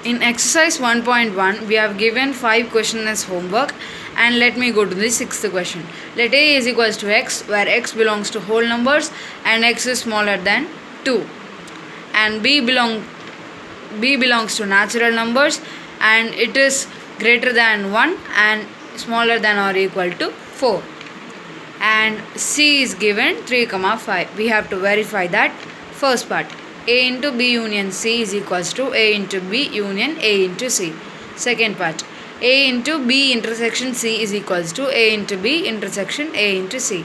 In exercise 1.1, we have given 5 questions as homework, and let me go to the 6th question. Let A is equals to x, where x belongs to whole numbers and x is smaller than 2. And B belongs to natural numbers and it is greater than 1 and smaller than or equal to 4. And C is given 3, 5. We have to verify that. First part, A into B union C is equals to A into B union A into C. Second part, A into B intersection C is equals to A into B intersection A into C.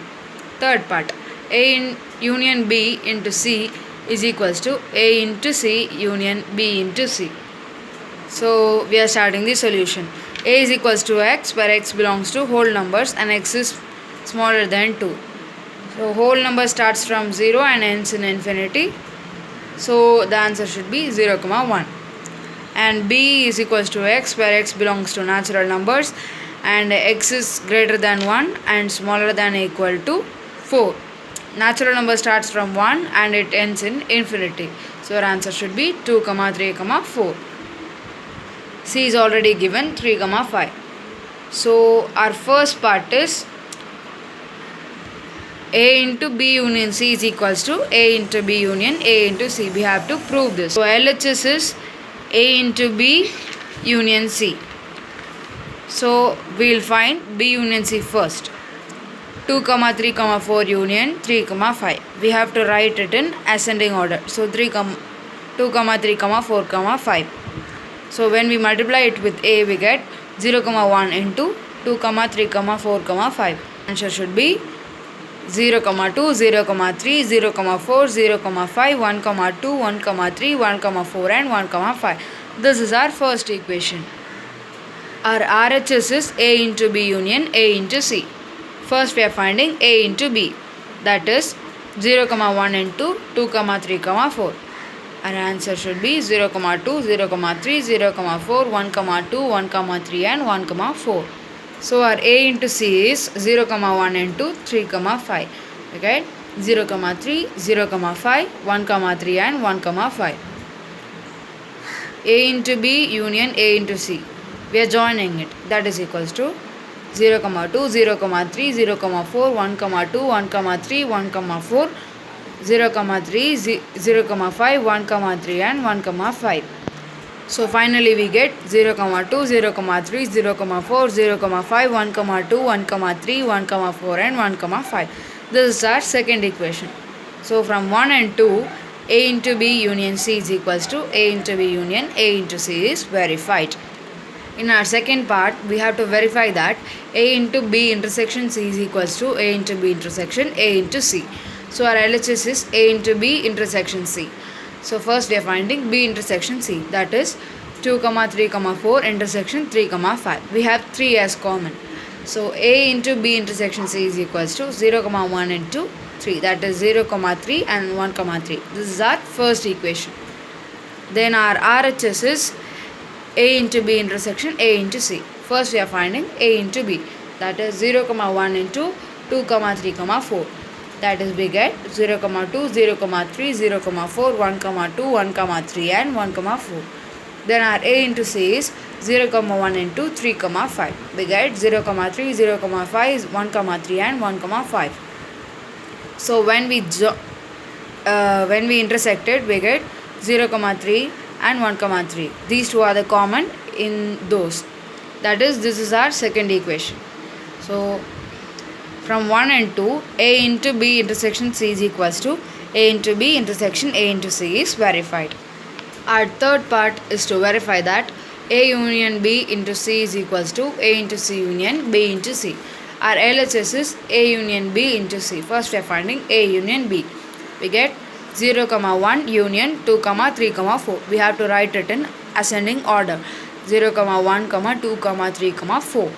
Third part, A in union B into C is equals to A into C union B into C. So we are starting the solution. A is equals to x, where x belongs to whole numbers and x is smaller than 2. So whole number starts from 0 and ends in infinity. So the answer should be 0, 1. And B is equals to x, where x belongs to natural numbers and x is greater than 1 and smaller than or equal to 4. Natural number starts from 1 and it ends in infinity. So our answer should be 2, 3, 4. C is already given 3, 5. So our first part is A into B union C is equals to A into B union A into C. We have to prove this. So LHS is A into B union C. So we will find B union C first. 2, 3, 4 union 3, 5. We have to write it in ascending order. So 2, 3, 4, 5. So when we multiply it with A, we get 0, 1 into 2, 3, 4, 5. Answer should be 0, 2, 0, 3, 0, 4, 0, 5, 1, 2, 1, 3, 1, 4 and 1, 5. This is our first equation. Our RHS is A into B union A into C. First we are finding A into B. That is 0, 1 into 2, 3, 4. Our answer should be 0, 2, 0, 3, 0, 4, 1, 2, 1, 3 and 1, 4. So our A into C is 0, 1 into 3, 5. Okay, 0, 3, 0, 5, 1, 3 and 1, 5. A into B union A into C. We are joining it. That is equals to 0, 2, 0, 3, 0, 4, 1, 2, 1, 3, 1, 4, 0, 3, 0, 5, 1, 3 and 1, 5. So finally we get 0, 2, 0, 3, 0, 4, 0, 5, 1, 2, 1, 3, 1, 4 and 1, 5. This is our second equation. So from 1 and 2, A into B union C is equals to A into B union A into C is verified. In our second part, we have to verify that A into B intersection C is equals to A into B intersection A into C. So our LHS is A into B intersection C. So first we are finding B intersection C, that is 2, 3, 4 intersection 3, 5. We have 3 as common. So A into B intersection C is equals to 0, 1 into 3, that is 0, 3 and 1, 3. This is our first equation. Then our RHS is A into B intersection A into C. First we are finding A into B, that is 0, 1 into 2, 3, 4. That is we get 0, 2, 0, 3, 0, 4, 1, 2, 1, 3 and 1, 4. Then our A into C is 0, 1 into 3, 5. We get 0, 3, 0, 5, 1, 3 and 1, 5. So when we intersected, we get 0, 3 and 1, 3. These two are the common in those. That is, this is our second equation. So from 1 and 2, A into B intersection C is equals to A into B intersection A into C is verified. Our third part is to verify that A union B into C is equals to A into C union B into C. Our LHS is A union B into C. First we are finding A union B. We get 0, 1 union 2, 3, 4. We have to write it in ascending order. 0, 1, 2, 3, 4.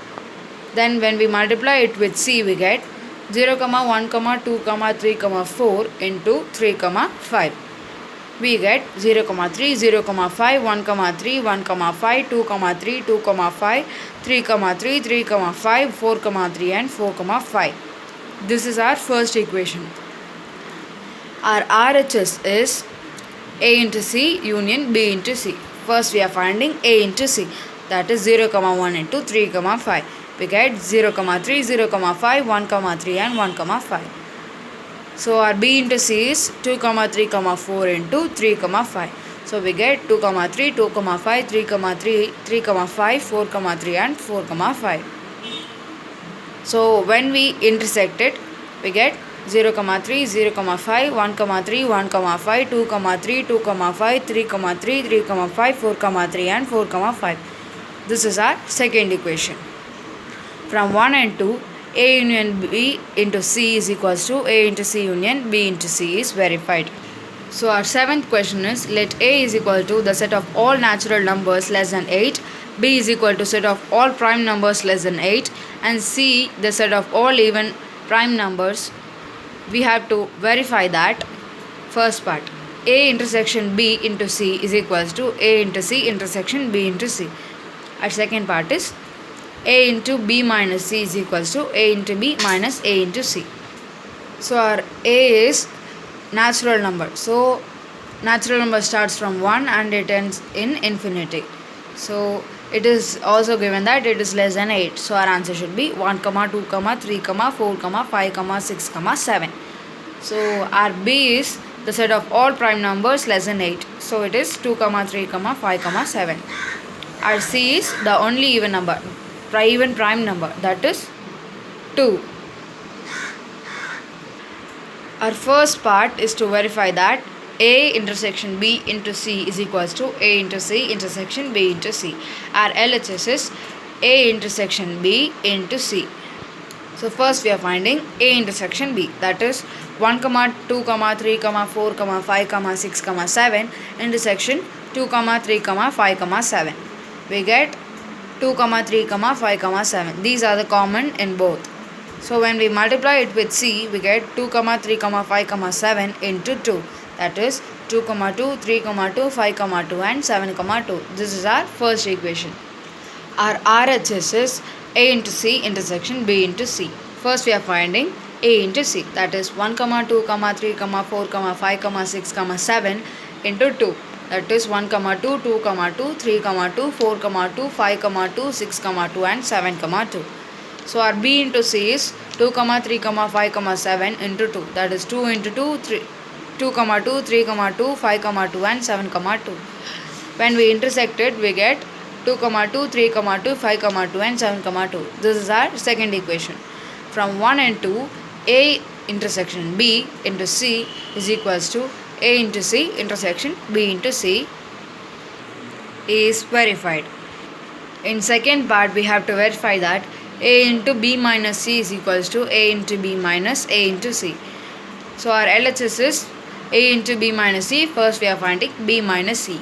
Then when we multiply it with C, we get 0, 1, 2, 3, 4 into 3, 5. We get 0, 3, 0, 5, 1, 3, 1, 5, 2, 3, 2, 5, 3, 3, 3, 5, 4, 3 and 4, 5. This is our first equation. Our RHS is A into C union B into C. First we are finding A into C, that is 0, 1 into 3, 5. We get 0, 3, 0, 5, 1, 3 and 1, 5. So our B into C is 2, 3, 4 into 3, 5. So we get 2, 3, 2, 5, 3, 3, 3, 5, 4, 3 and 4, 5. So when we intersect it, we get 0, 3, 0, 5, 1, 3, 1, 5, 2, 3, 2, 5, 3, 3, 3, 5, 4, 3 and 4, 5. This is our second equation. From 1 and 2, A union B into C is equals to A into C union B into C is verified. So our seventh question is, let A is equal to the set of all natural numbers less than 8, B is equal to set of all prime numbers less than 8, and C the set of all even prime numbers. We have to verify that. First part, A intersection B into C is equals to A into C intersection B into C. Our second part is A into B minus C is equals to A into B minus A into C. So our A is natural number. So natural number starts from 1 and it ends in infinity. So it is also given that it is less than 8. So our answer should be 1, 2, 3, 4, 5, 6, 7. So our B is the set of all prime numbers less than 8. So it is 2, 3, 5, 7. Our C is the only even number, even prime number, that is 2. Our first part is to verify that A intersection B into C is equals to A into C intersection B into C. Our LHS is A intersection B into C. So first we are finding A intersection B, that is 1, 2, 3, 4, 5, 6, 7 intersection 2, 3, 5, 7. We get 2, 3, 5, 7. These are the common in both. So when we multiply it with C, we get 2, 3, 5, 7 into 2. That is 2, 2, 3, 2, 5, 2 and 7, 2. This is our first equation. Our RHS is A into C intersection B into C. First we are finding A into C, that is 1, 2, 3, 4, 5, 6, 7 into 2. That is 1, 2, 2, 2, 3, 2, 4, 2, 5, 2, 6, 2 and 7, 2. So our B into C is 2, 3, 5, 7 into 2. That is 2 into 2, 3, 2, 2, 3, 2, 5, 2 and 7, 2. When we intersect it, we get 2, 2, 3, 2, 5, 2 and 7, 2. This is our second equation. From 1 and 2, A intersection B into C is equals to A into C intersection B into C is verified. In second part, we have to verify that A into B minus C is equals to A into B minus A into C. So our LHS is A into B minus C. First we are finding B minus C.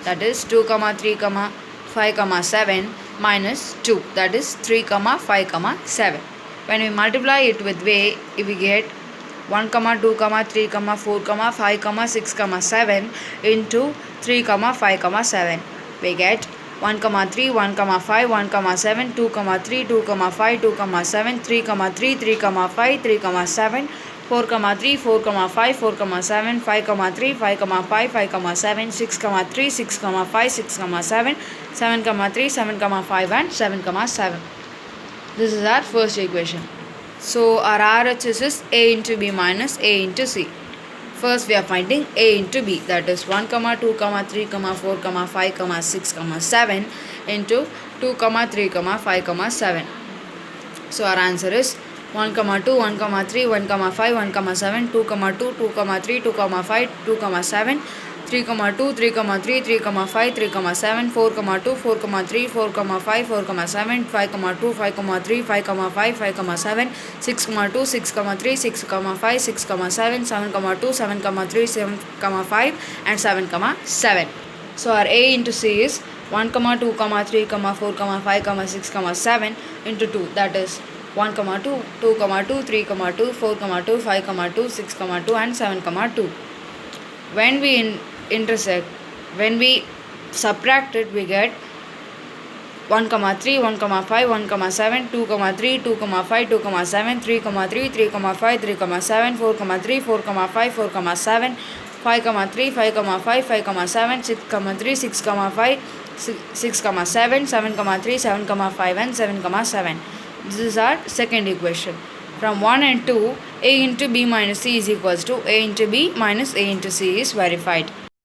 That is 2, 3, 5, 7 minus 2. That is 3, 5, 7. When we multiply it with A, we get 1, 2, 3, 4, 5, 6, 7 into 3, 5, 7. We get 1, 3, 1, 5, 1, 7, 2, 3, 2, 5, 2, 7, 3, 3, 3, 5, 3, 7, 4, 3, 4, 5, 4, 7, 5, 3, 5, 5, 5, 7, 6, 3, 6, 5, 6, 7, 7, 3, 7, 5 and 7, 7. This is our first equation. So our RHS is A into B minus A into C. First we are finding A into B, that is 1, 2, 3, 4, 5, 6, 7 into 2, 3, 5, 7. So our answer is 1, 2, 1, 3, 1, 5, 1, 7, 2, 2, 2, 3, 2, 5, 2, 7, 3, 2, 3, 3, 3, 5, 3, 7, 4, 2, 4, 3, 4, 5, 4, 7, 5, 2, 5, 3, 5, 5, 5, 7, 6, 2, 6, 3, 6, 5, 6, 7, 7, 2, 7, 3, 7, 5 and 7, 7. So our A into C is 1, 2, 3, 4, 5, 6, 7 into 2. That is 1, 2, 2, 2, 3, 2, 4, 2, 5, 2, 6, 2 and 7, 2. When we when we subtract it, we get 1, 3, 1, 5, 1, 7, 2, 3, 2, 5, 2, 7, 3, 3, 3, 5, 3, 7, 4, 3, 4, 5, 4, 7, 5, 3, 5, 5, 5, 7, 6, 3, 6, 5, 6, 7, 7, 3, 7, 5, and 7, 7. This is our second equation. From 1 and 2, a into b minus c is equals to a into b minus a into c is verified.